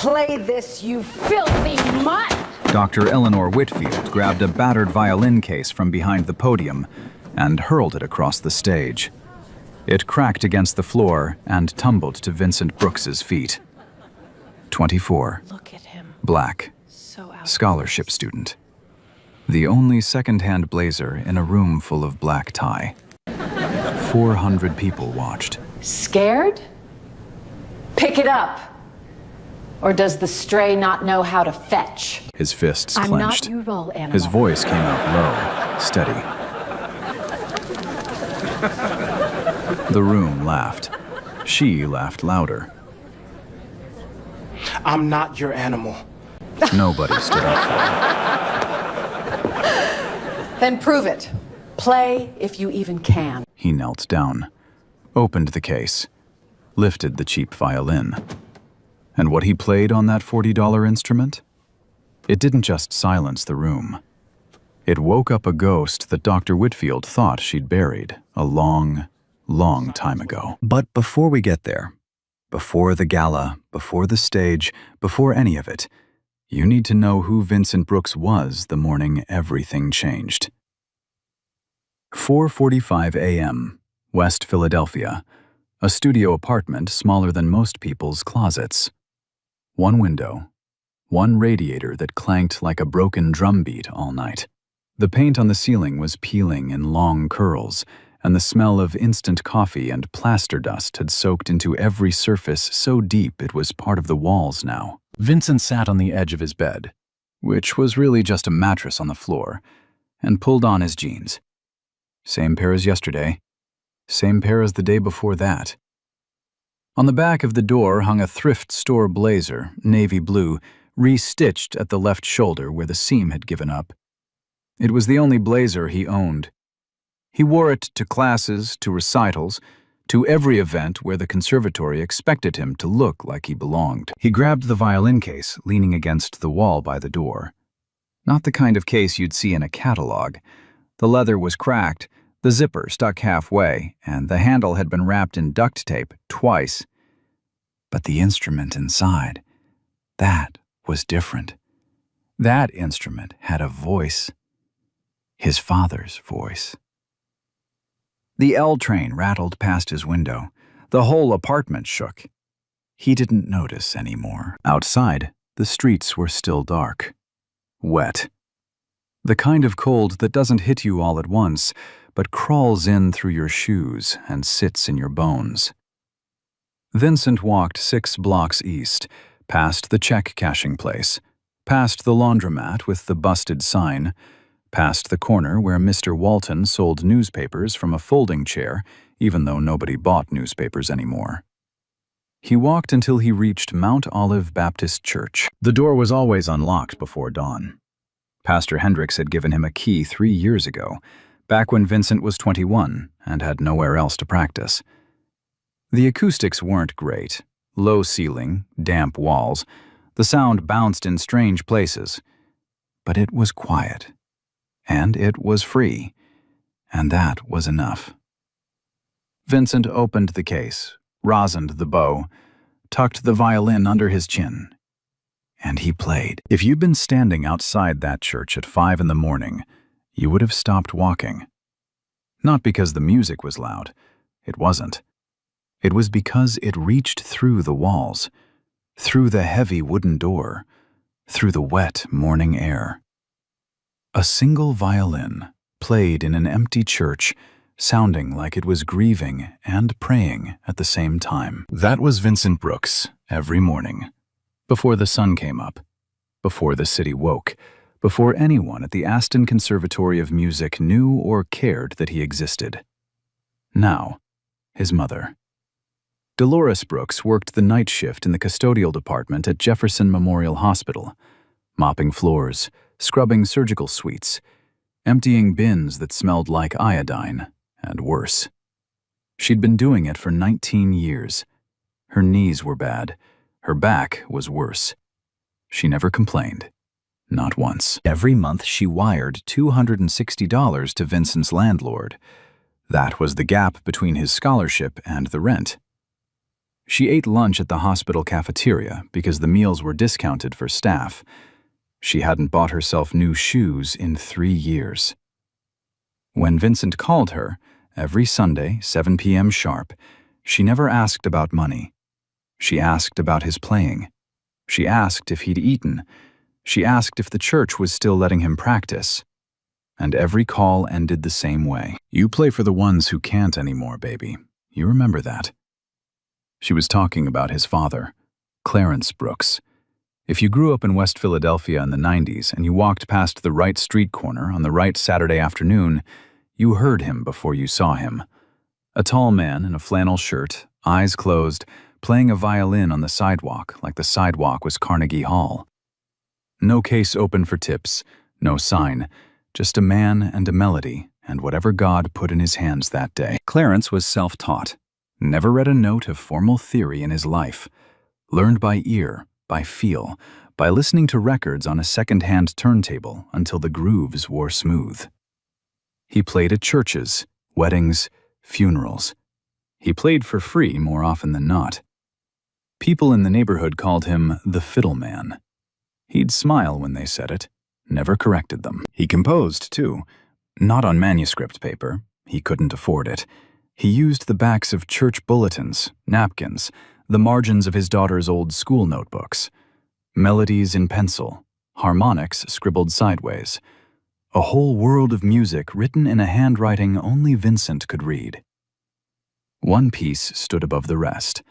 play this, you filthy mutt! Dr. Eleanor Whitfield grabbed a battered violin case from behind the podium and hurled it across the stage. It cracked against the floor and tumbled to Vincent Brooks's feet. 24. Look at him. Black. So out. Scholarship student. The only second-hand blazer in a room full of black tie. 400 people watched. Scared? Pick it up. Or does the stray not know how to fetch? His fists I'm clenched. not your role animal. His voice came out low, steady. The room laughed. She laughed louder. I'm not your animal. Nobody stood up for him. Then prove it. Play if you even can. He knelt down, opened the case, lifted the cheap violin. And what he played on that $40 instrument? It didn't just silence the room. It woke up a ghost that Dr. Whitfield thought she'd buried a long, long time ago. But before we get there, before the gala, before the stage, before any of it, you need to know who Vincent Brooks was the morning everything changed. 4:45 a.m., West Philadelphia, a studio apartment smaller than most people's closets. One window, one radiator that clanked like a broken drum beat all night. The paint on the ceiling was peeling in long curls, and the smell of instant coffee and plaster dust had soaked into every surface so deep it was part of the walls now. Vincent sat on the edge of his bed, which was really just a mattress on the floor, and pulled on his jeans. Same pair as yesterday, same pair as the day before that. On the back of the door hung a thrift store blazer, navy blue, re-stitched at the left shoulder where the seam had given up. It was the only blazer he owned. He wore it to classes, to recitals, to every event where the conservatory expected him to look like he belonged. He grabbed the violin case leaning against the wall by the door. Not the kind of case you'd see in a catalog. The leather was cracked, the zipper stuck halfway, and the handle had been wrapped in duct tape twice. But the instrument inside, that was different. That instrument had a voice. His father's voice. The L train rattled past his window. The whole apartment shook. He didn't notice anymore. Outside, the streets were still dark. Wet. The kind of cold that doesn't hit you all at once, but crawls in through your shoes and sits in your bones. Vincent walked 6 blocks east, past the check cashing place, past the laundromat with the busted sign, past the corner where Mr. Walton sold newspapers from a folding chair, even though nobody bought newspapers anymore. He walked until he reached Mount Olive Baptist Church. The door was always unlocked before dawn. Pastor Hendricks had given him a key 3 years ago, back when Vincent was 21 and had nowhere else to practice. The acoustics weren't great. Low ceiling, damp walls. The sound bounced in strange places. But it was quiet. And it was free. And that was enough. Vincent opened the case, rosined the bow, tucked the violin under his chin. And he played. If you'd been standing outside that church at 5 in the morning, you would have stopped walking. Not because the music was loud. It wasn't. It was because it reached through the walls, through the heavy wooden door, through the wet morning air. A single violin, played in an empty church, sounding like it was grieving and praying at the same time. That was Vincent Brooks every morning, before the sun came up, before the city woke, before anyone at the Aston Conservatory of Music knew or cared that he existed. Now, his mother. Dolores Brooks worked the night shift in the custodial department at Jefferson Memorial Hospital, mopping floors, scrubbing surgical suites, emptying bins that smelled like iodine, and worse. She'd been doing it for 19 years. Her knees were bad. Her back was worse. She never complained. Not once. Every month she wired $260 to Vincent's landlord. That was the gap between his scholarship and the rent. She ate lunch at the hospital cafeteria because the meals were discounted for staff. She hadn't bought herself new shoes in 3 years. When Vincent called her, every Sunday, 7 p.m. sharp, she never asked about money. She asked about his playing. She asked if he'd eaten. She asked if the church was still letting him practice. And every call ended the same way. "You play for the ones who can't anymore, baby. You remember that." She was talking about his father, Clarence Brooks. If you grew up in West Philadelphia in the 90s and you walked past the right street corner on the right Saturday afternoon, you heard him before you saw him. A tall man in a flannel shirt, eyes closed, playing a violin on the sidewalk like the sidewalk was Carnegie Hall. No case open for tips, no sign, just a man and a melody and whatever God put in his hands that day. Clarence was self-taught, never read a note of formal theory in his life, learned by ear, by feel, by listening to records on a second-hand turntable until the grooves wore smooth. He played at churches, weddings, funerals. He played for free more often than not. People in the neighborhood called him the Fiddle Man. He'd smile when they said it, never corrected them. He composed, too. Not on manuscript paper. He couldn't afford it. He used the backs of church bulletins, napkins, the margins of his daughter's old school notebooks. Melodies in pencil, harmonics scribbled sideways. A whole world of music written in a handwriting only Vincent could read. One piece stood above the rest.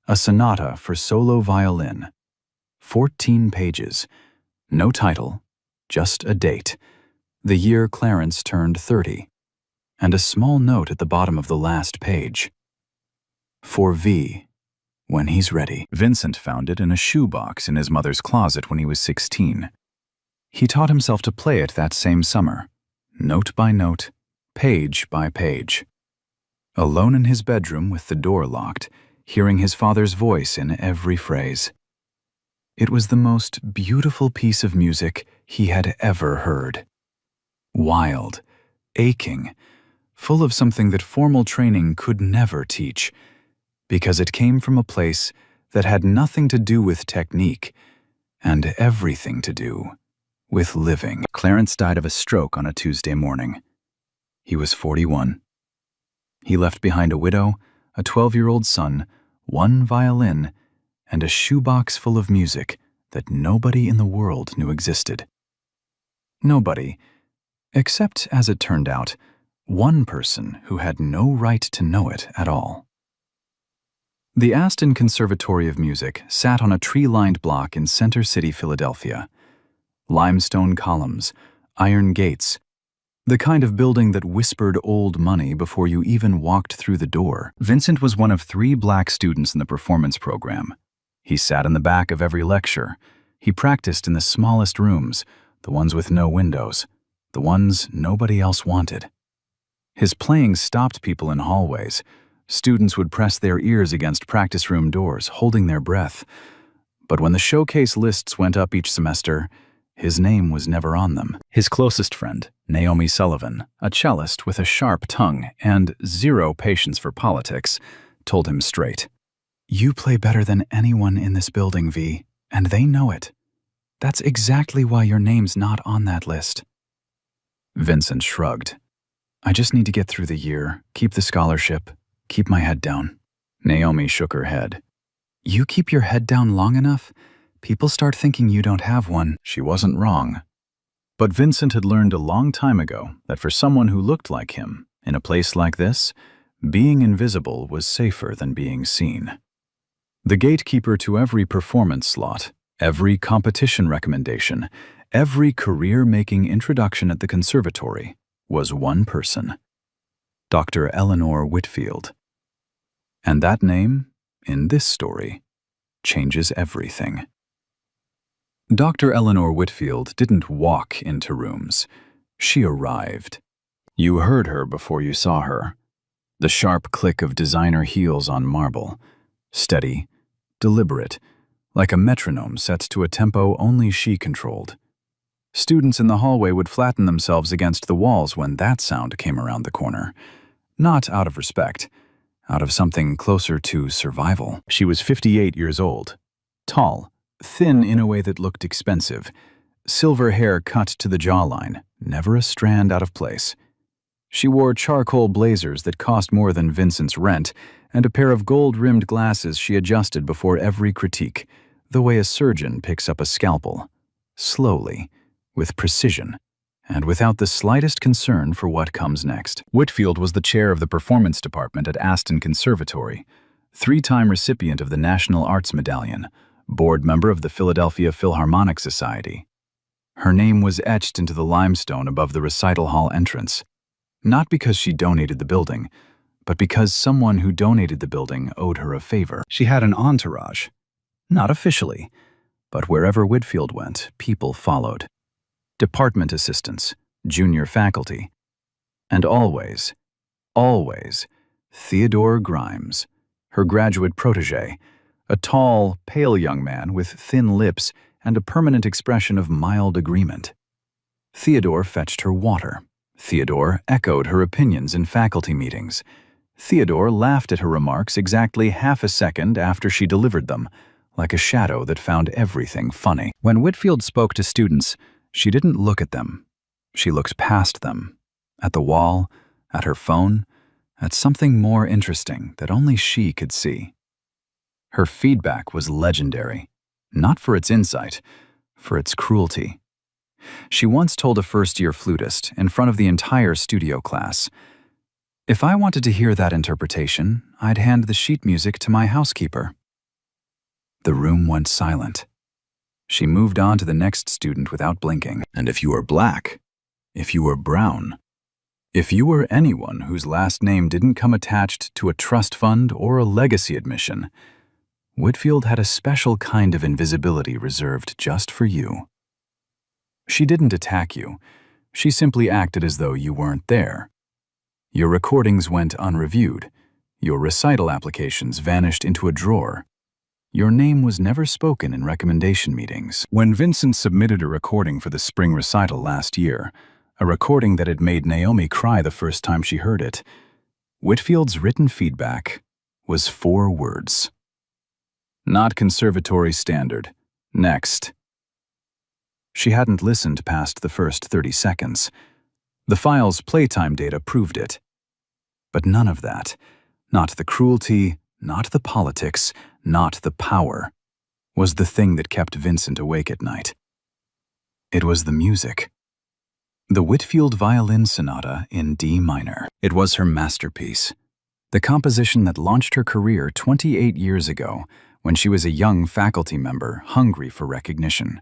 A sonata for solo violin. 14 pages. No title, just a date. The year Clarence turned 30. And a small note at the bottom of the last page. For V, when he's ready. Vincent found it in a shoebox in his mother's closet when he was 16. He taught himself to play it that same summer, note by note, page by page. Alone in his bedroom with the door locked, hearing his father's voice in every phrase. It was the most beautiful piece of music he had ever heard. Wild, aching, full of something that formal training could never teach, because it came from a place that had nothing to do with technique and everything to do with living. Clarence died of a stroke on a Tuesday morning. He was 41. He left behind a widow, a 12-year-old son, one violin, and a shoebox full of music that nobody in the world knew existed. Nobody, except, as it turned out, one person who had no right to know it at all. The Aston Conservatory of Music sat on a tree-lined block in Center City, Philadelphia. Limestone columns, iron gates, the kind of building that whispered old money before you even walked through the door. Vincent was one of 3 black students in the performance program. He sat in the back of every lecture. He practiced in the smallest rooms, the ones with no windows, the ones nobody else wanted. His playing stopped people in hallways. Students would press their ears against practice room doors, holding their breath. But when the showcase lists went up each semester, his name was never on them. His closest friend, Naomi Sullivan, a cellist with a sharp tongue and 0 patience for politics, told him straight, "You play better than anyone in this building, V, and they know it. That's exactly why your name's not on that list." Vincent shrugged. "I just need to get through the year, keep the scholarship, keep my head down." Naomi shook her head. "You keep your head down long enough, people start thinking you don't have one." She wasn't wrong. But Vincent had learned a long time ago that for someone who looked like him, in a place like this, being invisible was safer than being seen. The gatekeeper to every performance slot, every competition recommendation, every career-making introduction at the conservatory was one person, Dr. Eleanor Whitfield. And that name, in this story, changes everything. Dr. Eleanor Whitfield didn't walk into rooms. She arrived. You heard her before you saw her. The sharp click of designer heels on marble. Steady, deliberate, like a metronome set to a tempo only she controlled. Students in the hallway would flatten themselves against the walls when that sound came around the corner. Not out of respect, out of something closer to survival. She was 58 years old, tall, thin in a way that looked expensive, silver hair cut to the jawline, never a strand out of place. She wore charcoal blazers that cost more than Vincent's rent, and a pair of gold-rimmed glasses she adjusted before every critique, the way a surgeon picks up a scalpel, slowly, with precision, and without the slightest concern for what comes next. Whitfield was the chair of the performance department at Aston Conservatory, three-time recipient of the National Arts Medallion, board member of the Philadelphia Philharmonic Society. Her name was etched into the limestone above the recital hall entrance, not because she donated the building, but because someone who donated the building owed her a favor. She had an entourage, not officially, but wherever Whitfield went, people followed. Department assistants, junior faculty, and always, Theodore Grimes, her graduate protege, a tall, pale young man with thin lips and a permanent expression of mild agreement. Theodore fetched her water. Theodore echoed her opinions in faculty meetings. Theodore laughed at her remarks exactly half a second after she delivered them, like a shadow that found everything funny. When Whitfield spoke to students, she didn't look at them. She looked past them, at the wall, at her phone, at something more interesting that only she could see. Her feedback was legendary, not for its insight, for its cruelty. She once told a first-year flutist in front of the entire studio class, "If I wanted to hear that interpretation, I'd hand the sheet music to my housekeeper." The room went silent. She moved on to the next student without blinking. And if you were black, if you were brown, if you were anyone whose last name didn't come attached to a trust fund or a legacy admission, Whitfield had a special kind of invisibility reserved just for you. She didn't attack you. She simply acted as though you weren't there. Your recordings went unreviewed. Your recital applications vanished into a drawer. Your name was never spoken in recommendation meetings. When Vincent submitted a recording for the spring recital last year, a recording that had made Naomi cry the first time she heard it, Whitfield's written feedback was 4 words. Not conservatory standard. Next. She hadn't listened past the first 30 seconds. The file's playtime data proved it. But none of that, not the cruelty, not the politics, not the power, was the thing that kept Vincent awake at night. It was the music. The Whitfield Violin Sonata in D minor. It was her masterpiece. The composition that launched her career 28 years ago, when she was a young faculty member hungry for recognition.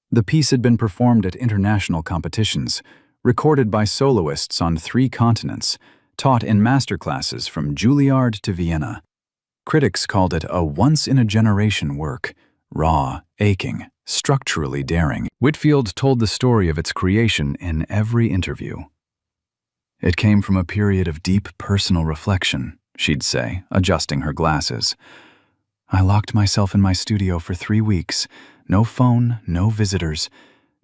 The piece had been performed at international competitions, recorded by soloists on 3 continents, taught in masterclasses from Juilliard to Vienna. Critics called it a once-in-a-generation work, raw, aching, structurally daring. Whitfield told the story of its creation in every interview. It came from a period of deep personal reflection, she'd say, adjusting her glasses. I locked myself in my studio for 3 weeks. No phone, no visitors,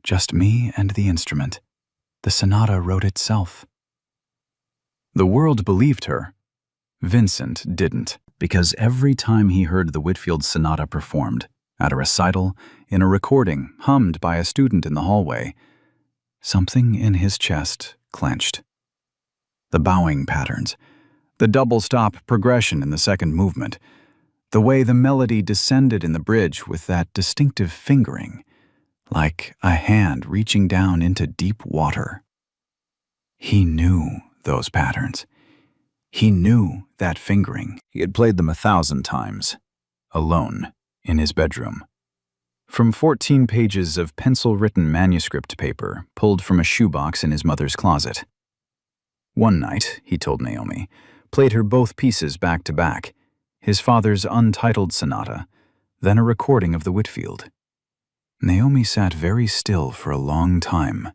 just me and the instrument. The sonata wrote itself. The world believed her. Vincent didn't, because every time he heard the Whitfield Sonata performed, at a recital, in a recording hummed by a student in the hallway, something in his chest clenched. The bowing patterns, the double-stop progression in the second movement, the way the melody descended in the bridge with that distinctive fingering, like a hand reaching down into deep water. He knew those patterns. He knew that fingering. He had played them 1,000 times, alone, in his bedroom. From 14 pages of pencil-written manuscript paper pulled from a shoebox in his mother's closet. One night, he told Naomi, played her both pieces back to back, his father's untitled sonata, then a recording of the Whitfield. Naomi sat very still for a long time.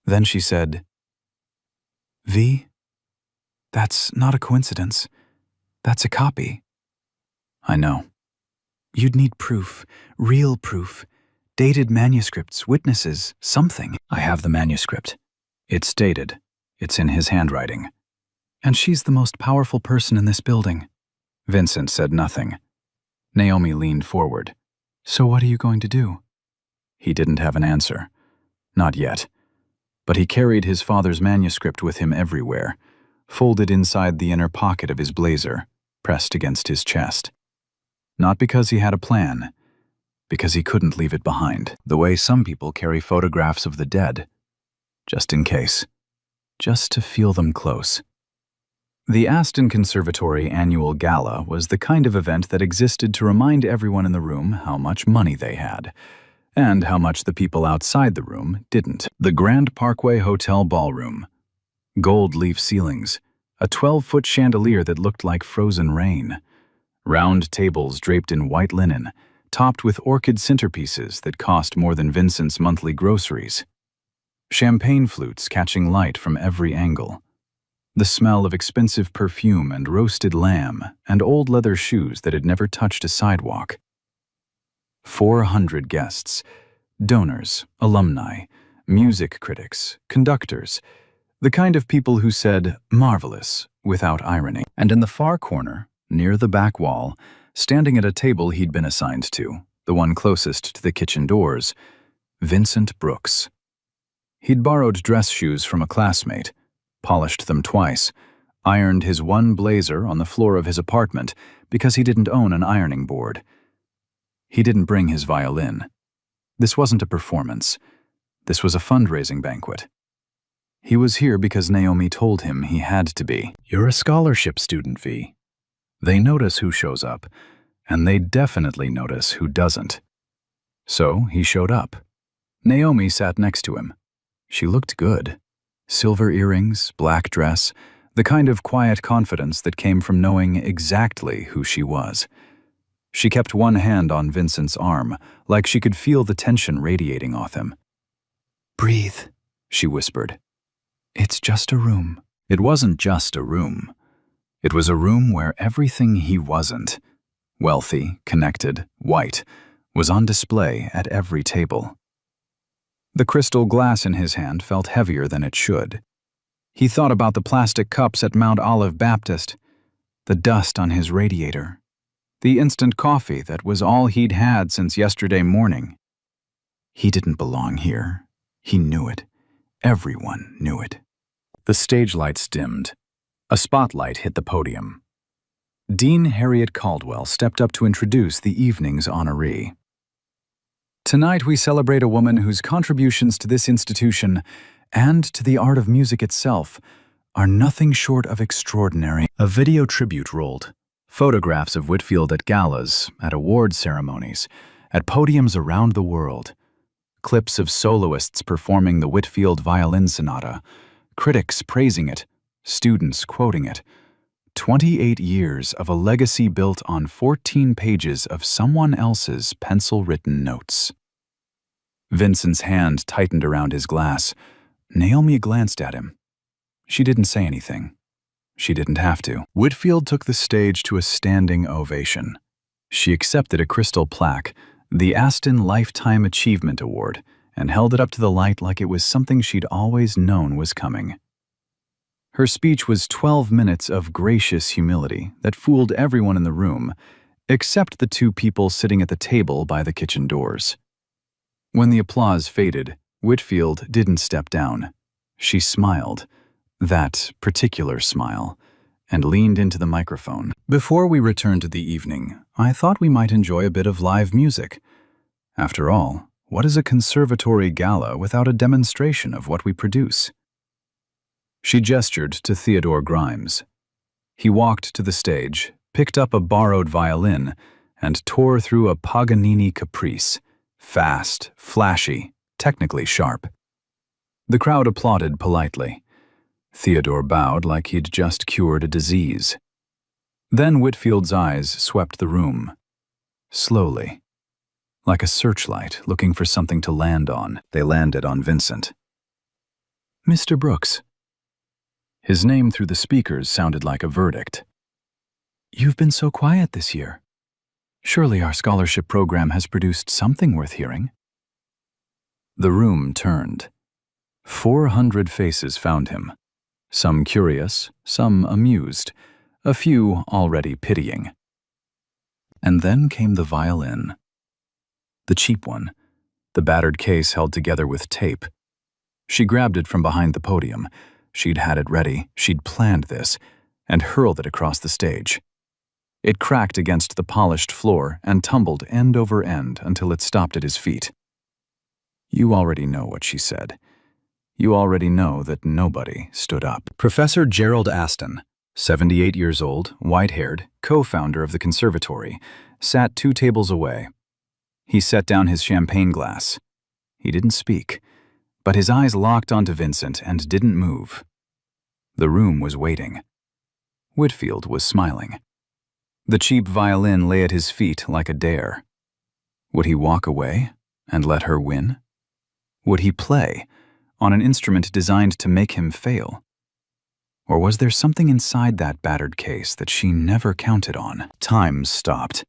Then she said, "V, that's not a coincidence. That's a copy." "I know." "You'd need proof, real proof, dated manuscripts, witnesses, something." "I have the manuscript. It's dated. It's in his handwriting." And she's the most powerful person in this building. Vincent said nothing. Naomi leaned forward. So what are you going to do? He didn't have an answer. Not yet. But he carried his father's manuscript with him everywhere, folded inside the inner pocket of his blazer, pressed against his chest. Not because he had a plan, because he couldn't leave it behind, the way some people carry photographs of the dead, just in case, just to feel them close. The Aston Conservatory annual gala was the kind of event that existed to remind everyone in the room how much money they had, and how much the people outside the room didn't. The Grand Parkway Hotel ballroom. Gold leaf ceilings, a 12-foot chandelier that looked like frozen rain. Round tables draped in white linen, topped with orchid centerpieces that cost more than Vincent's monthly groceries. Champagne flutes catching light from every angle. The smell of expensive perfume and roasted lamb and old leather shoes that had never touched a sidewalk. 400 guests, donors, alumni, music critics, conductors, the kind of people who said marvelous without irony. And in the far corner, near the back wall, standing at a table he'd been assigned to, the one closest to the kitchen doors, Vincent Brooks. He'd borrowed dress shoes from a classmate, polished them twice, ironed his one blazer on the floor of his apartment because he didn't own an ironing board. He didn't bring his violin. This wasn't a performance. This was a fundraising banquet. He was here because Naomi told him he had to be. You're a scholarship student, V. They notice who shows up, and they definitely notice who doesn't. So he showed up. Naomi sat next to him. She looked good. Silver earrings, black dress, the kind of quiet confidence that came from knowing exactly who she was. She kept one hand on Vincent's arm, like she could feel the tension radiating off him. Breathe, she whispered. It's just a room. It wasn't just a room. It was a room where everything he wasn't, wealthy, connected, white, was on display at every table. The crystal glass in his hand felt heavier than it should. He thought about the plastic cups at Mount Olive Baptist, the dust on his radiator, the instant coffee that was all he'd had since yesterday morning. He didn't belong here. He knew it. Everyone knew it. The stage lights dimmed. A spotlight hit the podium. Dean Harriet Caldwell stepped up to introduce the evening's honoree. Tonight we celebrate a woman whose contributions to this institution and to the art of music itself are nothing short of extraordinary. A video tribute rolled. Photographs of Whitfield at galas, at award ceremonies, at podiums around the world. Clips of soloists performing the Whitfield Violin Sonata, critics praising it, students quoting it. 28 years of a legacy built on 14 pages of someone else's pencil-written notes. Vincent's hand tightened around his glass. Naomi glanced at him. She didn't say anything. She didn't have to. Whitfield took the stage to a standing ovation. She accepted a crystal plaque, the Aston Lifetime Achievement Award, and held it up to the light like it was something she'd always known was coming. Her speech was 12 minutes of gracious humility that fooled everyone in the room, except the two people sitting at the table by the kitchen doors. When the applause faded, Whitfield didn't step down. She smiled, that particular smile, and leaned into the microphone. Before we return to the evening, I thought we might enjoy a bit of live music. After all, what is a conservatory gala without a demonstration of what we produce? She gestured to Theodore Grimes. He walked to the stage, picked up a borrowed violin, and tore through a Paganini caprice, fast, flashy, technically sharp. The crowd applauded politely. Theodore bowed like he'd just cured a disease. Then Whitfield's eyes swept the room. Slowly. Like a searchlight looking for something to land on, they landed on Vincent. Mr. Brooks. His name through the speakers sounded like a verdict. You've been so quiet this year. Surely our scholarship program has produced something worth hearing. The room turned. 400 faces found him. Some curious, some amused, a few already pitying. And then came the violin. The cheap one, the battered case held together with tape. She grabbed it from behind the podium. She'd had it ready, she'd planned this, and hurled it across the stage. It cracked against the polished floor and tumbled end over end until it stopped at his feet. You already know what she said. You already know that nobody stood up. Professor Gerald Aston, 78 years old, white-haired, co-founder of the conservatory, sat 2 tables away. He set down his champagne glass. He didn't speak, but his eyes locked onto Vincent and didn't move. The room was waiting. Whitfield was smiling. The cheap violin lay at his feet like a dare. Would he walk away and let her win? Would he play on an instrument designed to make him fail? Or was there something inside that battered case that she never counted on? Time stopped.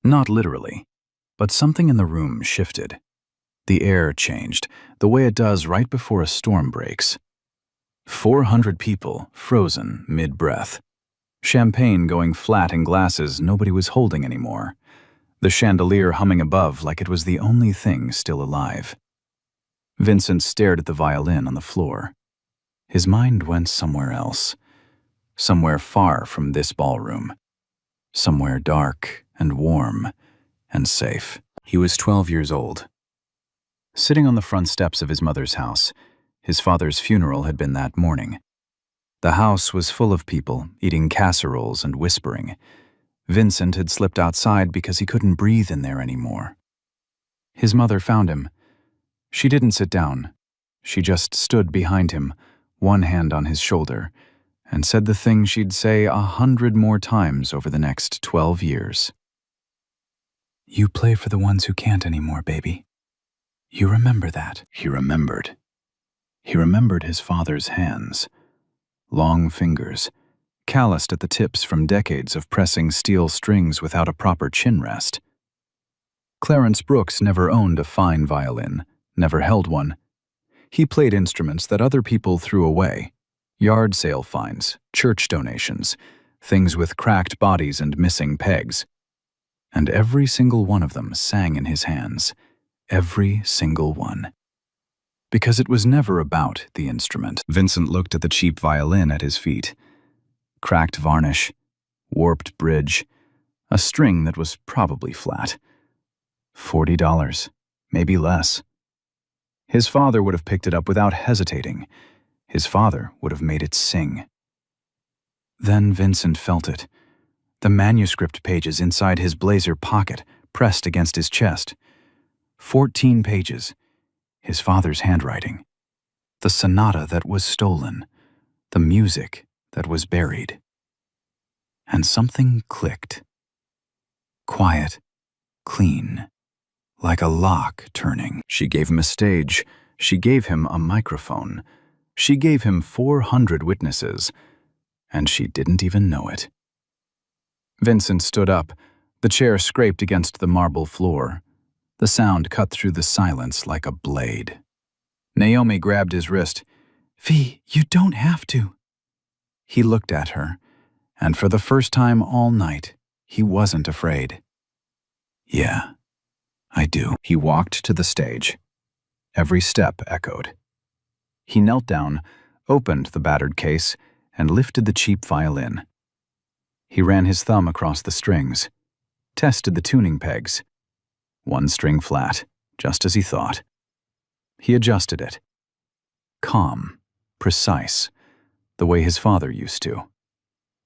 Not literally, but something in the room shifted. The air changed, the way it does right before a storm breaks. 400 people frozen mid-breath. Champagne going flat in glasses nobody was holding anymore. The chandelier humming above like it was the only thing still alive. Vincent stared at the violin on the floor. His mind went somewhere else. Somewhere far from this ballroom. Somewhere dark and warm and safe. He was 12 years old. Sitting on the front steps of his mother's house, his father's funeral had been that morning. The house was full of people, eating casseroles and whispering. Vincent had slipped outside because he couldn't breathe in there anymore. His mother found him. She didn't sit down. She just stood behind him, one hand on his shoulder, and said the thing she'd say 100 more times over the next 12 years. You play for the ones who can't anymore, baby. You remember that. He remembered. He remembered his father's hands. Long fingers, calloused at the tips from decades of pressing steel strings without a proper chin rest. Clarence Brooks never owned a fine violin, never held one. He played instruments that other people threw away. Yard sale finds, church donations, things with cracked bodies and missing pegs. And every single one of them sang in his hands. Every single one. Because it was never about the instrument. Vincent looked at the cheap violin at his feet. Cracked varnish, warped bridge, a string that was probably flat. $40, maybe less. His father would have picked it up without hesitating. His father would have made it sing. Then Vincent felt it. The manuscript pages inside his blazer pocket, pressed against his chest. 14 pages. His father's handwriting. The sonata that was stolen. The music that was buried. And something clicked. Quiet, clean, like a lock turning. She gave him a stage. She gave him a microphone. She gave him 400 witnesses. And she didn't even know it. Vincent stood up. The chair scraped against the marble floor. The sound cut through the silence like a blade. Naomi grabbed his wrist. "Vi, you don't have to." He looked at her, and for the first time all night, he wasn't afraid. "Yeah, I do." He walked to the stage. Every step echoed. He knelt down, opened the battered case, and lifted the cheap violin. He ran his thumb across the strings, tested the tuning pegs. One string flat, just as he thought. He adjusted it. Calm, precise, the way his father used to.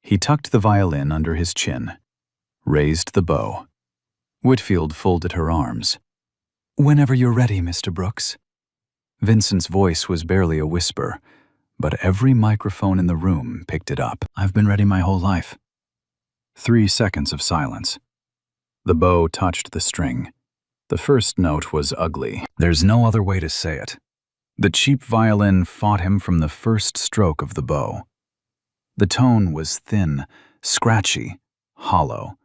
He tucked the violin under his chin, raised the bow. Whitfield folded her arms. "Whenever you're ready, Mr. Brooks." Vincent's voice was barely a whisper, but every microphone in the room picked it up. "I've been ready my whole life." 3 seconds of silence. The bow touched the string. The first note was ugly. There's no other way to say it. The cheap violin fought him from the first stroke of the bow. The tone was thin, scratchy, hollow,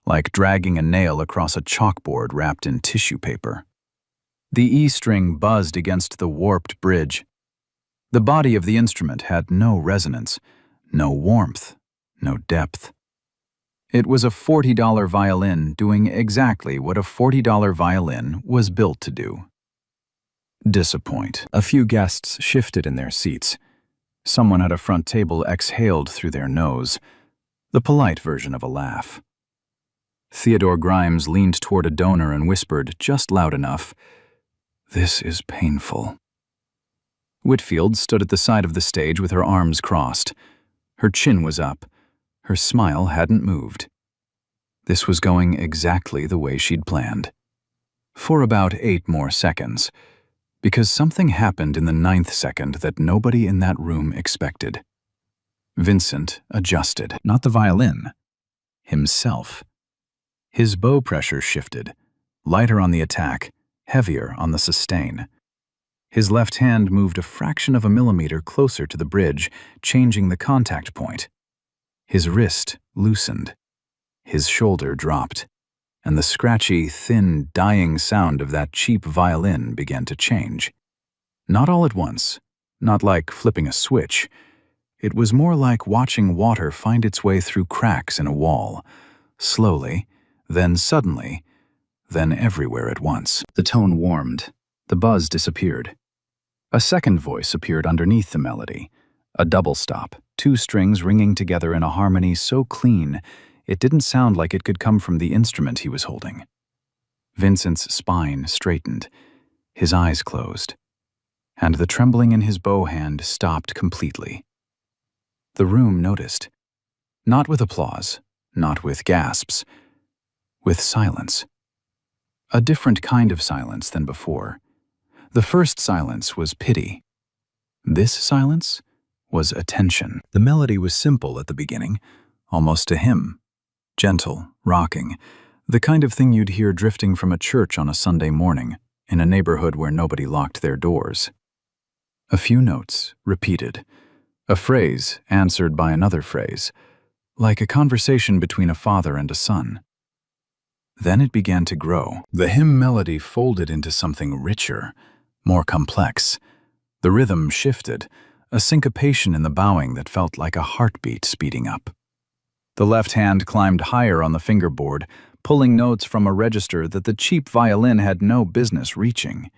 like dragging a nail across a chalkboard wrapped in tissue paper. The E string buzzed against the warped bridge. The body of the instrument had no resonance, no warmth, no depth. It was a $40 violin doing exactly what a $40 violin was built to do. Disappoint. A few guests shifted in their seats. Someone at a front table exhaled through their nose, the polite version of a laugh. Theodore Grimes leaned toward a donor and whispered just loud enough, "This is painful." Whitfield stood at the side of the stage with her arms crossed. Her chin was up. Her smile hadn't moved. This was going exactly the way she'd planned. For about 8 more seconds, because something happened in the 9th second that nobody in that room expected. Vincent adjusted. Not the violin. Himself. His bow pressure shifted, lighter on the attack, heavier on the sustain. His left hand moved a fraction of a millimeter closer to the bridge, changing the contact point. His wrist loosened. His shoulder dropped, and the scratchy, thin, dying sound of that cheap violin began to change. Not all at once, not like flipping a switch. It was more like watching water find its way through cracks in a wall, slowly, then suddenly, then everywhere at once. The tone warmed. The buzz disappeared. A second voice appeared underneath the melody, a double stop, 2 strings ringing together in a harmony so clean it didn't sound like it could come from the instrument he was holding. Vincent's spine straightened, his eyes closed, and the trembling in his bow hand stopped completely. The room noticed, not with applause, not with gasps, with silence. A different kind of silence than before. The first silence was pity. This silence was attention. The melody was simple at the beginning, almost a hymn. Gentle, rocking, the kind of thing you'd hear drifting from a church on a Sunday morning, in a neighborhood where nobody locked their doors. A few notes, repeated. A phrase answered by another phrase, like a conversation between a father and a son. Then it began to grow. The hymn melody folded into something richer, more complex. The rhythm shifted, a syncopation in the bowing that felt like a heartbeat speeding up. The left hand climbed higher on the fingerboard, pulling notes from a register that the cheap violin had no business reaching.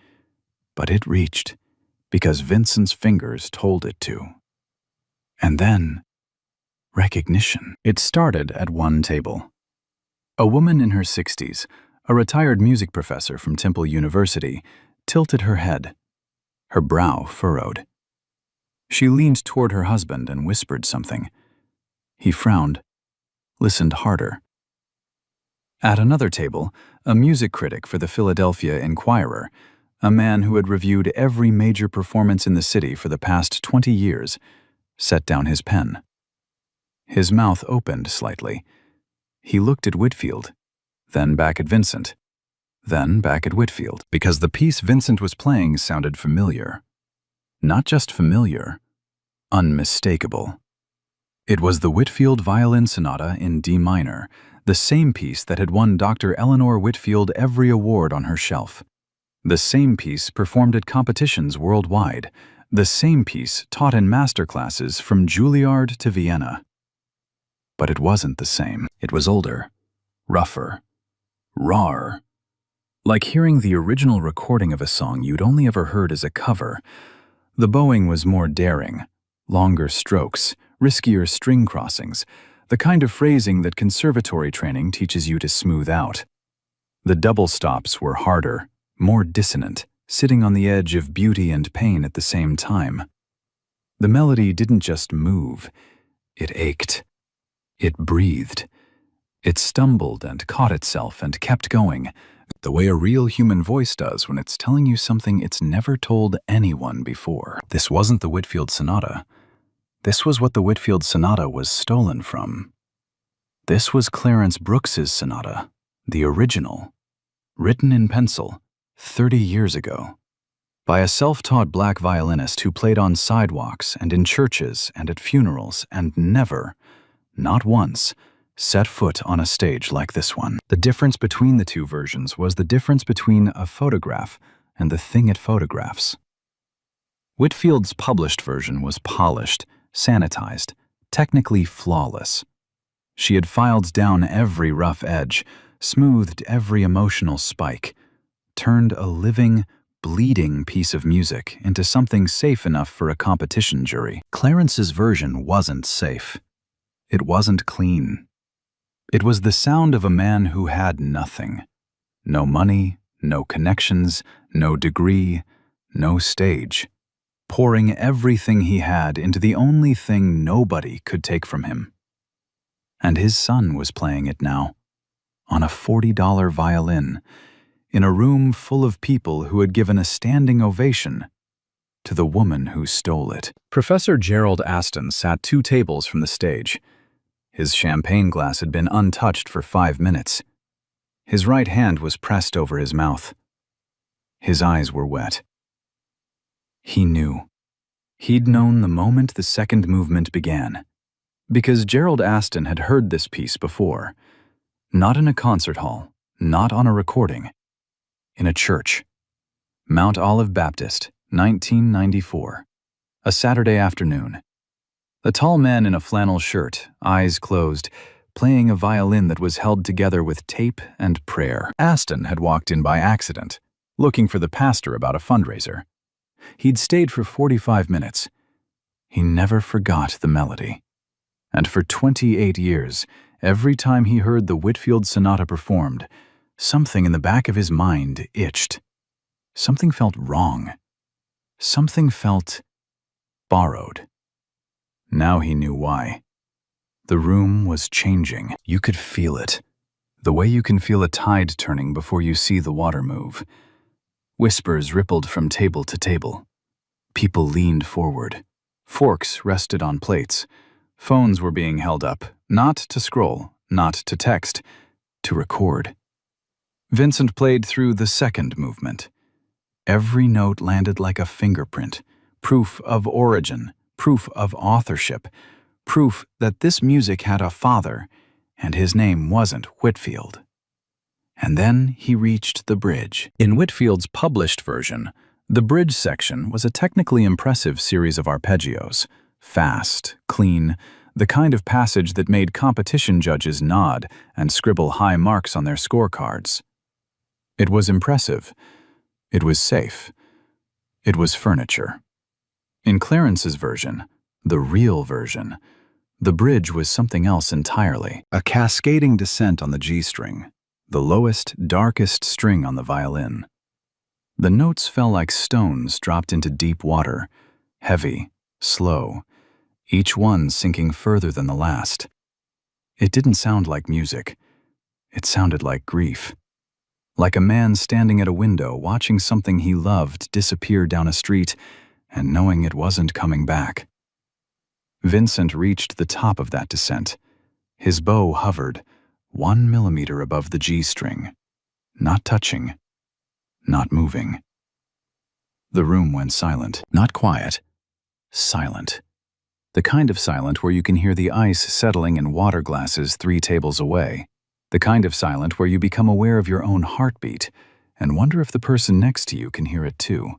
But it reached, because Vincent's fingers told it to. And then, recognition. It started at one table. A woman in her 60s, a retired music professor from Temple University, tilted her head, her brow furrowed. She leaned toward her husband and whispered something. He frowned, listened harder. At another table, a music critic for the Philadelphia Inquirer, a man who had reviewed every major performance in the city for the past 20 years, set down his pen. His mouth opened slightly. He looked at Whitfield, then back at Vincent, then back at Whitfield, because the piece Vincent was playing sounded familiar. Not just familiar, unmistakable. It was the Whitfield Violin Sonata in D minor, the same piece that had won Dr. Eleanor Whitfield every award on her shelf. The same piece performed at competitions worldwide. The same piece taught in masterclasses from Juilliard to Vienna. But it wasn't the same. It was older, rougher, rawer. Like hearing the original recording of a song you'd only ever heard as a cover. The bowing was more daring, longer strokes, riskier string crossings, the kind of phrasing that conservatory training teaches you to smooth out. The double stops were harder, more dissonant, sitting on the edge of beauty and pain at the same time. The melody didn't just move, it ached. It breathed. It stumbled and caught itself and kept going, the way a real human voice does when it's telling you something it's never told anyone before. This wasn't the Whitfield Sonata. This was what the Whitfield Sonata was stolen from. This was Clarence Brooks's sonata, the original, written in pencil 30 years ago, by a self-taught black violinist who played on sidewalks and in churches and at funerals and never, not once, set foot on a stage like this one. The difference between the two versions was the difference between a photograph and the thing it photographs. Whitfield's published version was polished, sanitized, technically flawless. She had filed down every rough edge, smoothed every emotional spike, turned a living, bleeding piece of music into something safe enough for a competition jury. Clarence's version wasn't safe. It wasn't clean. It was the sound of a man who had nothing. No money, no connections, no degree, no stage. Pouring everything he had into the only thing nobody could take from him. And his son was playing it now, on a $40 violin, in a room full of people who had given a standing ovation to the woman who stole it. Professor Gerald Aston sat 2 tables from the stage. His champagne glass had been untouched for 5 minutes. His right hand was pressed over his mouth. His eyes were wet. He knew. He'd known the moment the second movement began. Because Gerald Aston had heard this piece before. Not in a concert hall, not on a recording. In a church. Mount Olive Baptist, 1994. A Saturday afternoon. A tall man in a flannel shirt, eyes closed, playing a violin that was held together with tape and prayer. Aston had walked in by accident, looking for the pastor about a fundraiser. He'd stayed for 45 minutes. He never forgot the melody. And for 28 years, every time he heard the Whitfield Sonata performed, something in the back of his mind itched. Something felt wrong. Something felt borrowed. Now he knew why. The room was changing. You could feel it. The way you can feel a tide turning before you see the water move. Whispers rippled from table to table. People leaned forward. Forks rested on plates. Phones were being held up, not to scroll, not to text, to record. Vincent played through the second movement. Every note landed like a fingerprint, proof of origin, proof of authorship, proof that this music had a father, and his name wasn't Whitfield. And then he reached the bridge. In Whitfield's published version, the bridge section was a technically impressive series of arpeggios, fast, clean, the kind of passage that made competition judges nod and scribble high marks on their scorecards. It was impressive. It was safe. It was furniture. In Clarence's version, the real version, the bridge was something else entirely. A cascading descent on the G string, the lowest, darkest string on the violin. The notes fell like stones dropped into deep water, heavy, slow, each one sinking further than the last. It didn't sound like music. It sounded like grief. Like a man standing at a window watching something he loved disappear down a street and knowing it wasn't coming back. Vincent reached the top of that descent. His bow hovered 1 millimeter above the G string, not touching, not moving. The room went silent. Not quiet, silent. The kind of silent where you can hear the ice settling in water glasses 3 tables away. The kind of silent where you become aware of your own heartbeat and wonder if the person next to you can hear it too.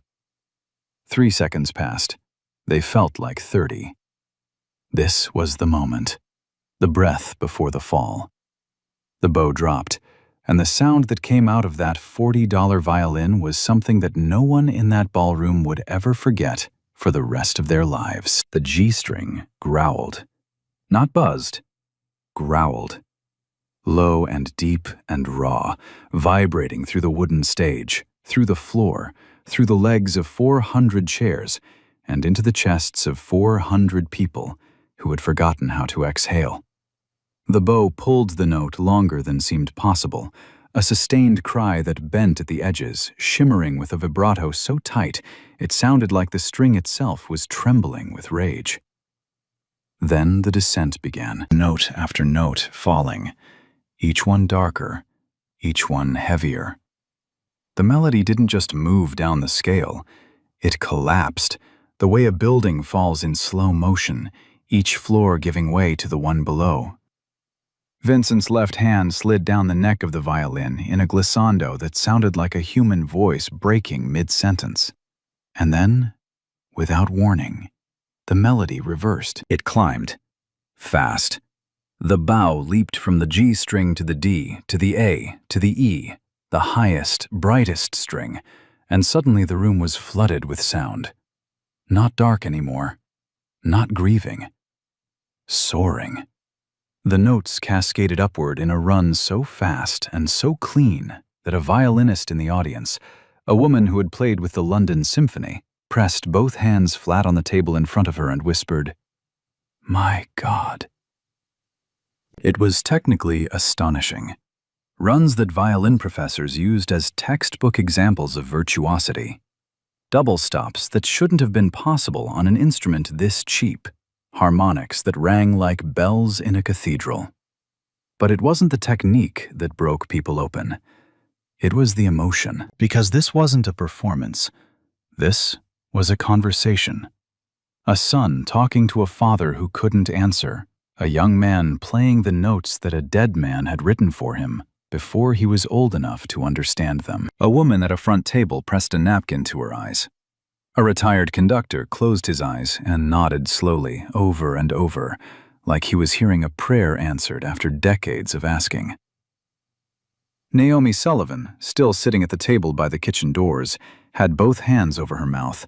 3 seconds passed. They felt like 30. This was the moment. The breath before the fall. The bow dropped, and the sound that came out of that $40 violin was something that no one in that ballroom would ever forget for the rest of their lives. The G string growled. Not buzzed. Growled. Low and deep and raw, vibrating through the wooden stage, through the floor, through the legs of 400 chairs, and into the chests of 400 people who had forgotten how to exhale. The bow pulled the note longer than seemed possible, a sustained cry that bent at the edges, shimmering with a vibrato so tight it sounded like the string itself was trembling with rage. Then the descent began, note after note falling, each one darker, each one heavier. The melody didn't just move down the scale, it collapsed, the way a building falls in slow motion, each floor giving way to the one below. Vincent's left hand slid down the neck of the violin in a glissando that sounded like a human voice breaking mid-sentence. And then, without warning, the melody reversed. It climbed. Fast. The bow leaped from the G string to the D, to the A, to the E, the highest, brightest string, and suddenly the room was flooded with sound. Not dark anymore. Not grieving. Soaring. The notes cascaded upward in a run so fast and so clean that a violinist in the audience, a woman who had played with the London Symphony, pressed both hands flat on the table in front of her and whispered, "My God." It was technically astonishing. Runs that violin professors used as textbook examples of virtuosity. Double stops that shouldn't have been possible on an instrument this cheap. Harmonics that rang like bells in a cathedral. But it wasn't the technique that broke people open. It was the emotion. Because this wasn't a performance. This was a conversation. A son talking to a father who couldn't answer. A young man playing the notes that a dead man had written for him before he was old enough to understand them. A woman at a front table pressed a napkin to her eyes. A retired conductor closed his eyes and nodded slowly over and over, like he was hearing a prayer answered after decades of asking. Naomi Sullivan, still sitting at the table by the kitchen doors, had both hands over her mouth,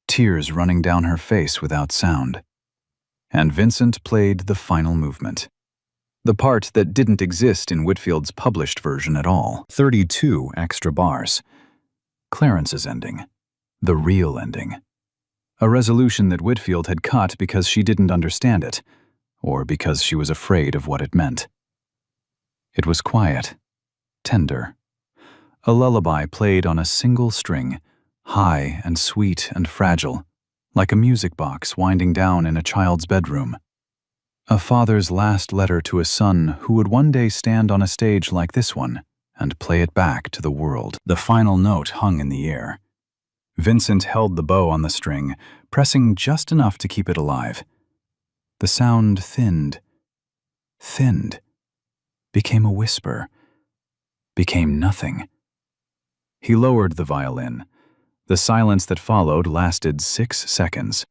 tears running down her face without sound. And Vincent played the final movement. The part that didn't exist in Whitfield's published version at all. 32 extra bars. Clarence's ending. The real ending. A resolution that Whitfield had cut because she didn't understand it, or because she was afraid of what it meant. It was quiet, tender. A lullaby played on a single string, high and sweet and fragile, like a music box winding down in a child's bedroom. A father's last letter to a son who would one day stand on a stage like this one and play it back to the world. The final note hung in the air. Vincent held the bow on the string, pressing just enough to keep it alive. The sound thinned, became a whisper, became nothing. He lowered the violin. The silence that followed lasted 6 seconds.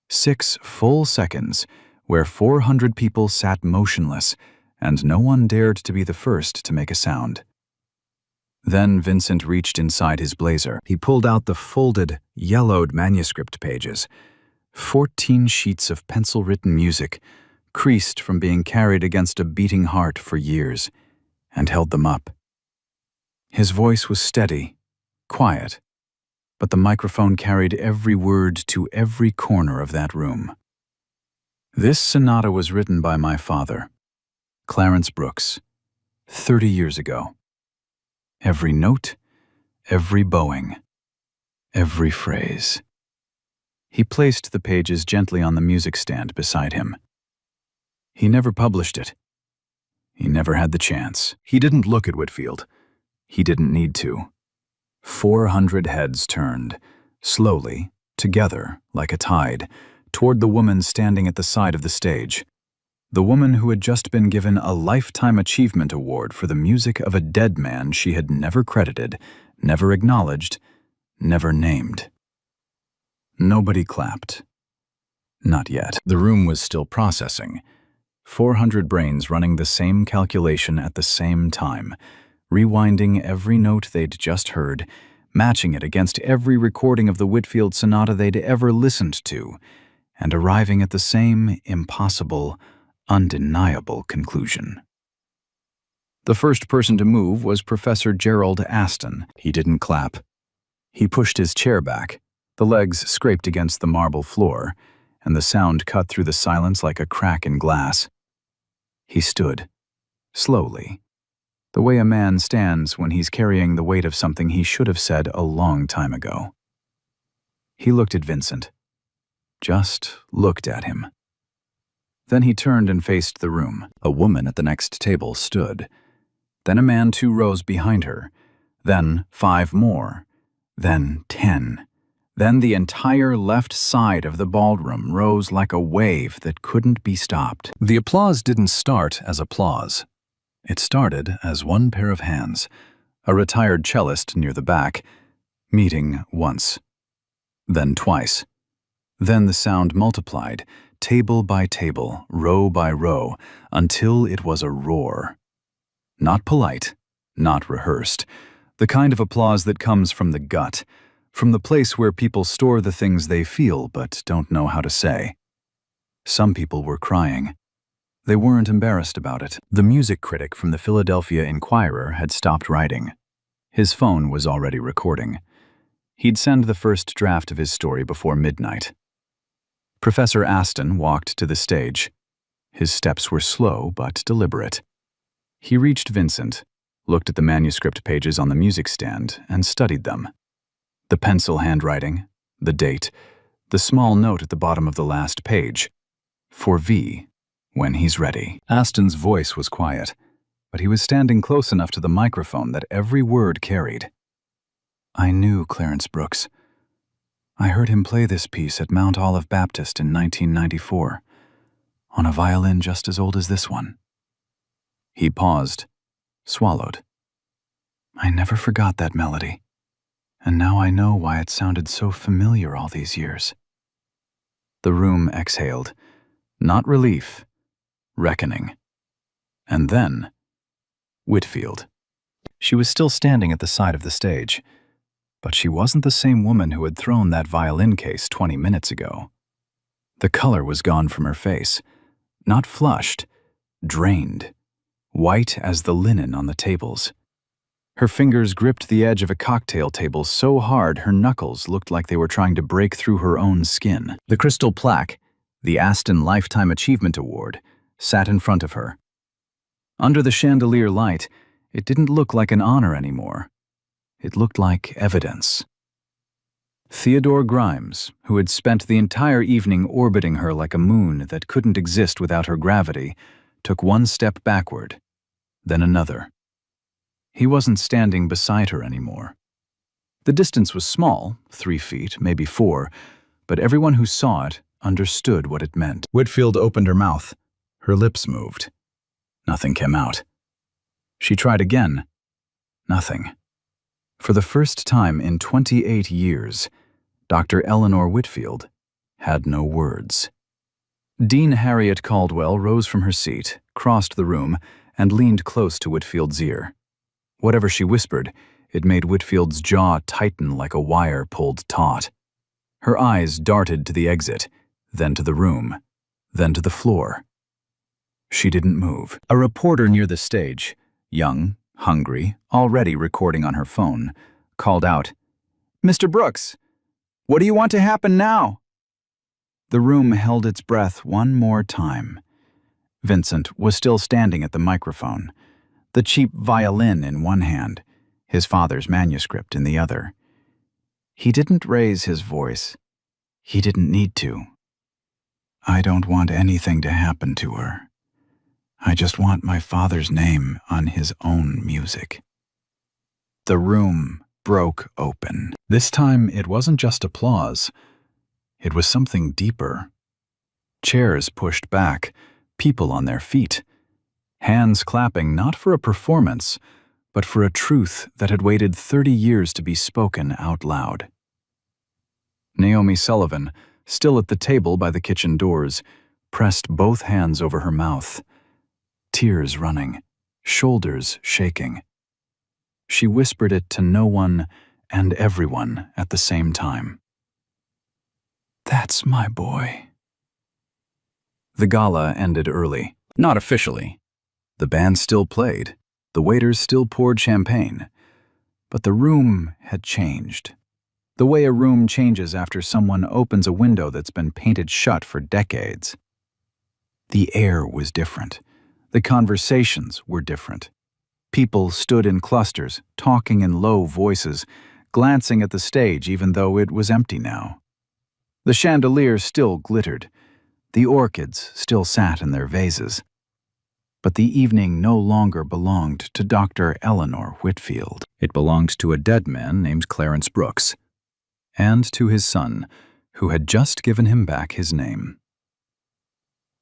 6 full seconds, where 400 people sat motionless, and no one dared to be the first to make a sound. Then Vincent reached inside his blazer. He pulled out the folded, yellowed manuscript pages. 14 sheets of pencil-written music, creased from being carried against a beating heart for years, and held them up. His voice was steady, quiet, but the microphone carried every word to every corner of that room. This sonata was written by my father, Clarence Brooks, 30 years ago. Every note, every bowing, every phrase. He placed the pages gently on the music stand beside him. He never published it. He never had the chance. He didn't look at Whitfield. He didn't need to. 400 heads turned, slowly, together, like a tide, toward the woman standing at the side of the stage. The woman who had just been given a Lifetime Achievement Award for the music of a dead man she had never credited, never acknowledged, never named. Nobody clapped. Not yet. The room was still processing. 400 brains running the same calculation at the same time, rewinding every note they'd just heard, matching it against every recording of the Whitfield Sonata they'd ever listened to, and arriving at the same impossible, undeniable conclusion. The first person to move was Professor Gerald Aston. He didn't clap. He pushed his chair back. The legs scraped against the marble floor, and the sound cut through the silence like a crack in glass. He stood, slowly, the way a man stands when he's carrying the weight of something he should have said a long time ago. He looked at Vincent. Just looked at him. Then he turned and faced the room. A woman at the next table stood. Then a man 2 rows behind her. Then 5 more. Then 10. Then the entire left side of the ballroom rose like a wave that couldn't be stopped. The applause didn't start as applause. It started as one pair of hands, a retired cellist near the back, meeting once, then twice, Then the sound multiplied, table by table, row by row, until it was a roar. Not polite, not rehearsed, the kind of applause that comes from the gut, from the place where people store the things they feel but don't know how to say. Some people were crying. They weren't embarrassed about it. The music critic from the Philadelphia Inquirer had stopped writing. His phone was already recording. He'd send the first draft of his story before midnight. Professor Aston walked to the stage. His steps were slow but deliberate. He reached Vincent, looked at the manuscript pages on the music stand, and studied them. The pencil handwriting, the date, the small note at the bottom of the last page. For V, when he's ready. Aston's voice was quiet, but he was standing close enough to the microphone that every word carried. I knew Clarence Brooks. I heard him play this piece at Mount Olive Baptist in 1994, on a violin just as old as this one. He paused, swallowed. I never forgot that melody, and now I know why it sounded so familiar all these years. The room exhaled, not relief, reckoning. And then, Whitfield. She was still standing at the side of the stage, but she wasn't the same woman who had thrown that violin case 20 minutes ago. The color was gone from her face, not flushed, drained, white as the linen on the tables. Her fingers gripped the edge of a cocktail table so hard her knuckles looked like they were trying to break through her own skin. The crystal plaque, the Aston Lifetime Achievement Award, sat in front of her. Under the chandelier light, it didn't look like an honor anymore. It looked like evidence. Theodore Grimes, who had spent the entire evening orbiting her like a moon that couldn't exist without her gravity, took one step backward, then another. He wasn't standing beside her anymore. The distance was small, 3 feet, maybe 4, but everyone who saw it understood what it meant. Whitfield opened her mouth. Her lips moved. Nothing came out. She tried again. Nothing. For the first time in 28 years, Dr. Eleanor Whitfield had no words. Dean Harriet Caldwell rose from her seat, crossed the room, and leaned close to Whitfield's ear. Whatever she whispered, it made Whitfield's jaw tighten like a wire pulled taut. Her eyes darted to the exit, then to the room, then to the floor. She didn't move. A reporter near the stage, young, hungry, already recording on her phone, called out, "Mr. Brooks, what do you want to happen now?" The room held its breath one more time. Vincent was still standing at the microphone, the cheap violin in one hand, his father's manuscript in the other. He didn't raise his voice. He didn't need to. I don't want anything to happen to her. I just want my father's name on his own music. The room broke open. This time it wasn't just applause. It was something deeper. Chairs pushed back, people on their feet. Hands clapping not for a performance, but for a truth that had waited 30 years to be spoken out loud. Naomi Sullivan, still at the table by the kitchen doors, pressed both hands over her mouth. Tears running, shoulders shaking. She whispered it to no one and everyone at the same time. That's my boy. The gala ended early. Not officially. The band still played. The waiters still poured champagne. But the room had changed. The way a room changes after someone opens a window that's been painted shut for decades. The air was different. The conversations were different. People stood in clusters, talking in low voices, glancing at the stage even though it was empty now. The chandelier still glittered. The orchids still sat in their vases. But the evening no longer belonged to Dr. Eleanor Whitfield. It belonged to a dead man named Clarence Brooks, and to his son, who had just given him back his name.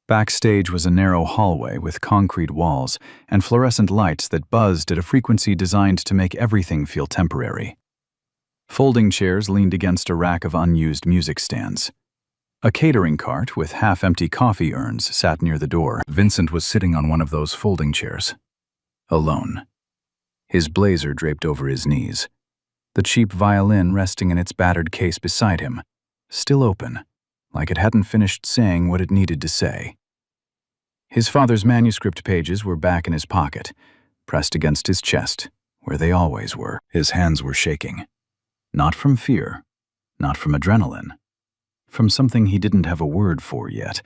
Backstage was a narrow hallway with concrete walls and fluorescent lights that buzzed at a frequency designed to make everything feel temporary. Folding chairs leaned against a rack of unused music stands. A catering cart with half-empty coffee urns sat near the door. Vincent was sitting on one of those folding chairs, alone. His blazer draped over his knees, the cheap violin resting in its battered case beside him, still open, like it hadn't finished saying what it needed to say. His father's manuscript pages were back in his pocket, pressed against his chest, where they always were. His hands were shaking. Not from fear, not from adrenaline, from something he didn't have a word for yet,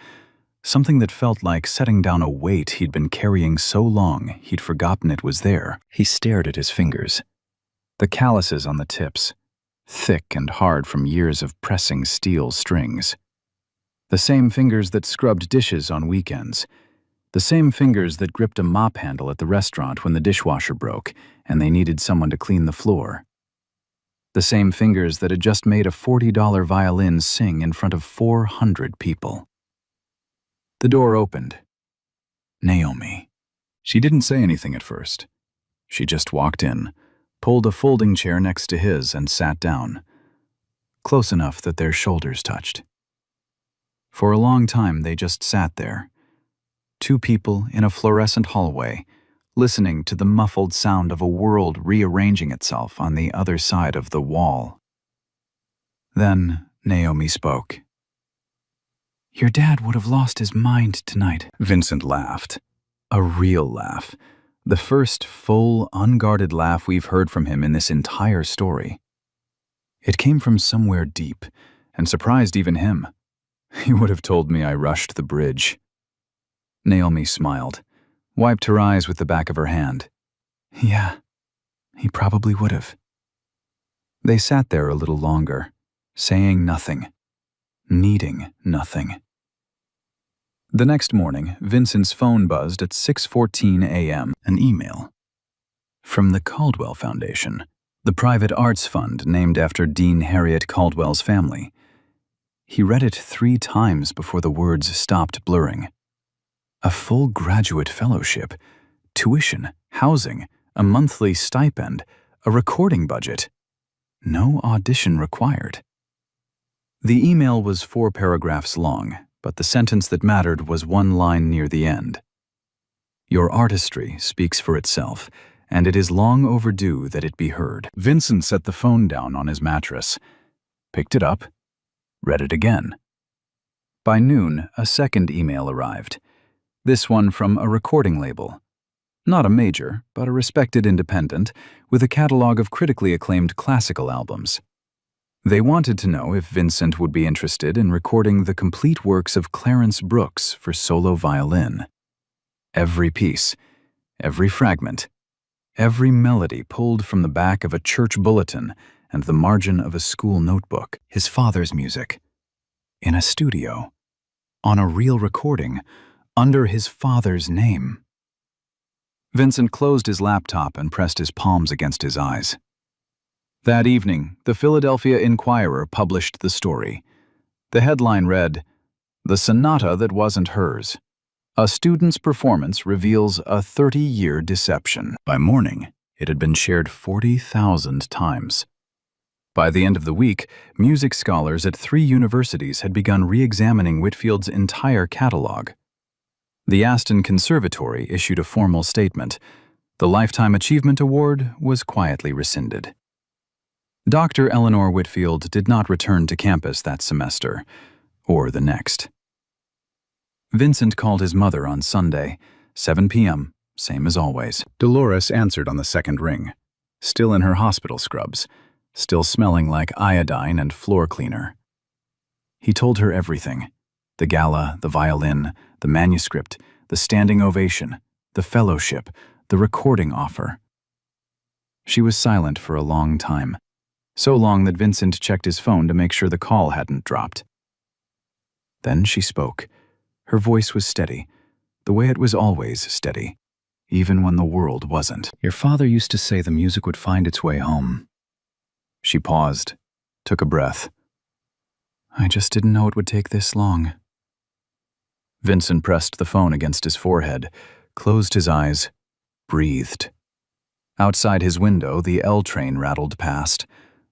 something that felt like setting down a weight he'd been carrying so long he'd forgotten it was there. He stared at his fingers, the calluses on the tips, thick and hard from years of pressing steel strings. The same fingers that scrubbed dishes on weekends, the same fingers that gripped a mop handle at the restaurant when the dishwasher broke and they needed someone to clean the floor. The same fingers that had just made a $40 violin sing in front of 400 people. The door opened. Naomi. She didn't say anything at first. She just walked in, pulled a folding chair next to his and sat down, close enough that their shoulders touched. For a long time they just sat there, two people in a fluorescent hallway, listening to the muffled sound of a world rearranging itself on the other side of the wall. Then Naomi spoke. "Your dad would have lost his mind tonight." Vincent laughed. A real laugh. The first full, unguarded laugh we've heard from him in this entire story. It came from somewhere deep and surprised even him. "He would have told me I rushed the bridge." Naomi smiled, wiped her eyes with the back of her hand. "Yeah, he probably would have." They sat there a little longer, saying nothing, needing nothing. The next morning, Vincent's phone buzzed at 6:14 a.m. An email. From the Caldwell Foundation, the private arts fund named after Dean Harriet Caldwell's family. He read it 3 times before the words stopped blurring. A full graduate fellowship, tuition, housing, a monthly stipend, a recording budget. No audition required. The email was 4 paragraphs long, but the sentence that mattered was one line near the end. "Your artistry speaks for itself, and it is long overdue that it be heard." Vincent set the phone down on his mattress, picked it up, read it again. By noon, a second email arrived. This one from a recording label. Not a major, but a respected independent, with a catalog of critically acclaimed classical albums. They wanted to know if Vincent would be interested in recording the complete works of Clarence Brooks for solo violin. Every piece, every fragment, every melody pulled from the back of a church bulletin and the margin of a school notebook. His father's music. In a studio. On a real recording. Under his father's name. Vincent closed his laptop and pressed his palms against his eyes. That evening, the Philadelphia Inquirer published the story. The headline read, "The Sonata That Wasn't Hers. A Student's Performance Reveals a 30-Year Deception." By morning, it had been shared 40,000 times. By the end of the week, music scholars at 3 universities had begun re-examining Whitfield's entire catalog. The Aston Conservatory issued a formal statement. The Lifetime Achievement Award was quietly rescinded. Dr. Eleanor Whitfield did not return to campus that semester, or the next. Vincent called his mother on Sunday, 7 p.m., same as always. Dolores answered on the second ring, still in her hospital scrubs, still smelling like iodine and floor cleaner. He told her everything. The gala, the violin, the manuscript, the standing ovation, the fellowship, the recording offer. She was silent for a long time, so long that Vincent checked his phone to make sure the call hadn't dropped. Then she spoke. Her voice was steady, the way it was always steady, even when the world wasn't. "Your father used to say the music would find its way home." She paused, took a breath. "I just didn't know it would take this long." Vincent pressed the phone against his forehead, closed his eyes, breathed. Outside his window, the L train rattled past.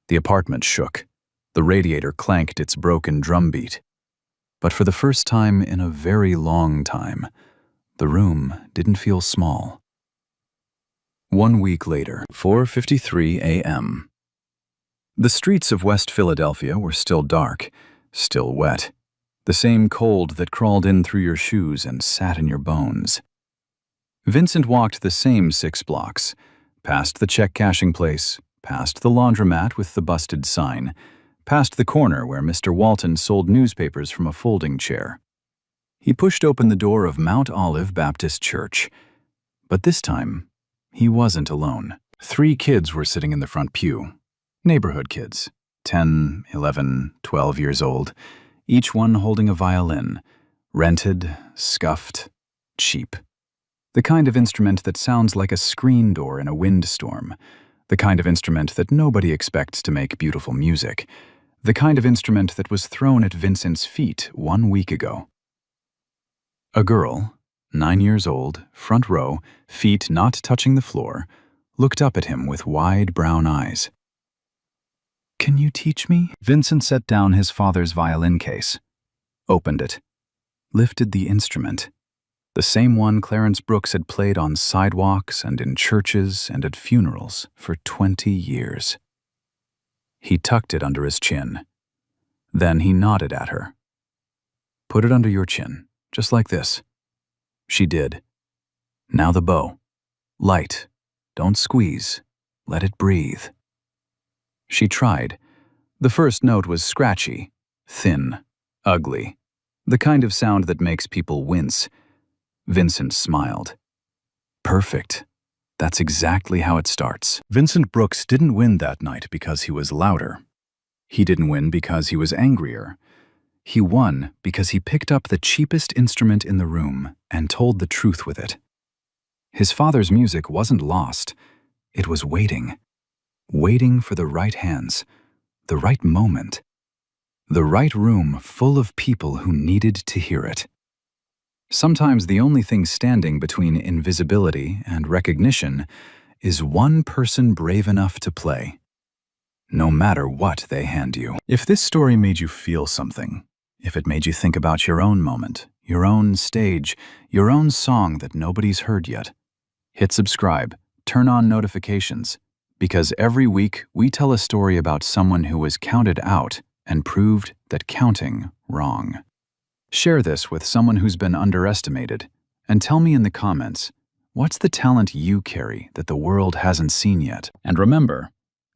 The apartment shook. The radiator clanked its broken drumbeat. But for the first time in a very long time, the room didn't feel small. 1 week later, 4:53 a.m. The streets of West Philadelphia were still dark, still wet, the same cold that crawled in through your shoes and sat in your bones. Vincent walked the same 6 blocks, past the check-cashing place, past the laundromat with the busted sign, past the corner where Mr. Walton sold newspapers from a folding chair. He pushed open the door of Mount Olive Baptist Church. But this time, he wasn't alone. 3 kids were sitting in the front pew. Neighborhood kids, 10, 11, 12 years old, each one holding a violin, rented, scuffed, cheap. The kind of instrument that sounds like a screen door in a windstorm. The kind of instrument that nobody expects to make beautiful music. The kind of instrument that was thrown at Vincent's feet 1 week ago. A girl, 9 years old, front row, feet not touching the floor, looked up at him with wide brown eyes. "Can you teach me?" Vincent set down his father's violin case, opened it, lifted the instrument, the same one Clarence Brooks had played on sidewalks and in churches and at funerals for 20 years. He tucked it under his chin. Then he nodded at her. "Put it under your chin, just like this." She did. "Now the bow. Light. Don't squeeze. Let it breathe." She tried. The first note was scratchy, thin, ugly, the kind of sound that makes people wince. Vincent smiled. "Perfect. That's exactly how it starts." Vincent Brooks didn't win that night because he was louder. He didn't win because he was angrier. He won because he picked up the cheapest instrument in the room and told the truth with it. His father's music wasn't lost. It was waiting. Waiting for the right hands, the right moment, the right room full of people who needed to hear it. Sometimes the only thing standing between invisibility and recognition is one person brave enough to play, no matter what they hand you. If this story made you feel something, if it made you think about your own moment, your own stage, your own song that nobody's heard yet, hit subscribe, turn on notifications, because every week we tell a story about someone who was counted out and proved that counting wrong. Share this with someone who's been underestimated, and tell me in the comments, what's the talent you carry that the world hasn't seen yet? And remember,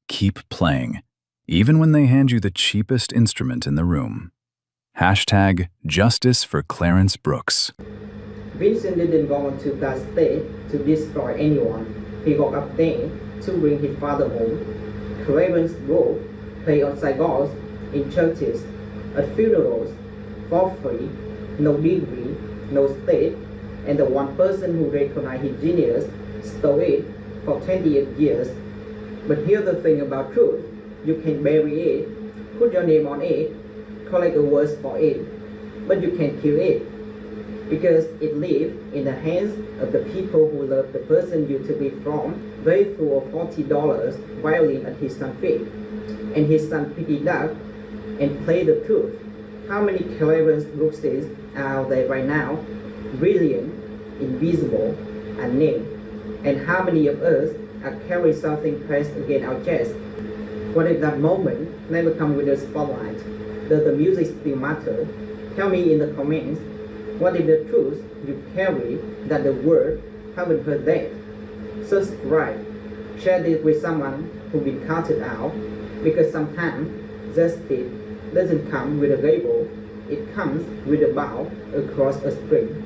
keep playing, even when they hand you the cheapest instrument in the room. Hashtag Justice for Clarence Brooks. Vincent didn't go to that state to destroy anyone. He got up there to bring his father home. Clarence Brooks played on sidewalks, in churches, at funerals, for free, no degree, no state, and the one person who recognized his genius stole it for 28 years. But here's the thing about truth: you can bury it, put your name on it, collect awards for it, but you can't kill it, because it lives in the hands of the people who love the person you took it from. They threw a $40 violin at his son's feet, and his son picked it up and played the truth. How many Clarence Brookses are out there right now? Brilliant, invisible, unnamed. And how many of us are carrying something pressed against our chest? What if that moment never comes with a spotlight? Does the music still matter? Tell me in the comments, what is the truth you carry that the world haven't heard that? Subscribe, share this with someone who's been counted out, because sometimes justice doesn't come with a label, it comes with a bow across a screen.